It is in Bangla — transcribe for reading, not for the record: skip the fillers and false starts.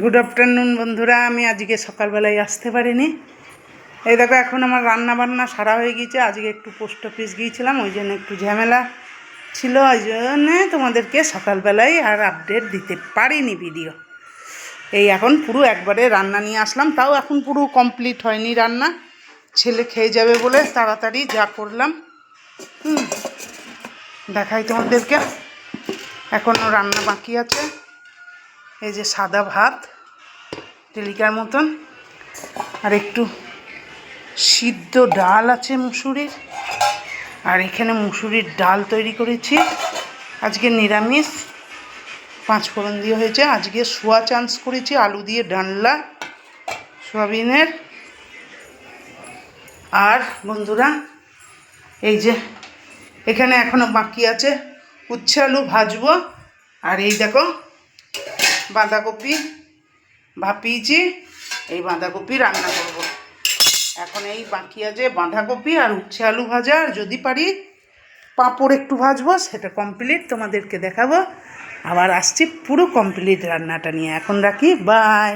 গুড আফটারনুন বন্ধুরা। আমি আজকে সকালবেলায় আসতে পারিনি। এই দেখো এখন আমার রান্না বান্না সারা হয়ে গিয়েছে। আজকে একটু পোস্ট অফিস গিয়েছিলাম, ওই জন্য একটু ঝামেলা ছিল, ওই জন্যে তোমাদেরকে সকালবেলায় আর আপডেট দিতে পারিনি ভিডিও। এই এখন পুরো একবারে রান্না নিয়ে আসলাম, তাও এখন পুরো কমপ্লিট হয়নি রান্না। ছেলে খেয়ে যাবে বলে তাড়াতাড়ি যা করলাম দেখাই তোমাদেরকে। এখনও রান্না বাকি আছে। এই যে সাদা ভাত টেলিকার মতন, আর একটু সিদ্ধ ডাল আছে মুসুরির, আর এখানে মুসুরির ডাল তৈরি করেছি আজকে নিরামিষ, 5 ফোড়ন দিয়ে হয়েছে। আজকে সোয়া চান্স করেছি, আলু দিয়ে ডালনা সয়াবিনের। আর বন্ধুরা এই যে এখানে এখনও বাকি আছে উচ্ছে আলু ভাজবো। আর এই দেখো বাঁধাকপি ভাপিয়েছি, এই বাঁধাকপি রান্না করব। এখন এই বাকি আছে বাঁধাকপি আর উচ্ছে আলু ভাজা, আর যদি পারি পাঁপড় একটু ভাজবো, সেটা কমপ্লিট তোমাদেরকে দেখাবো। আবার আসছি পুরো কমপ্লিট রান্নাটা নিয়ে। এখন রাখি, বাই।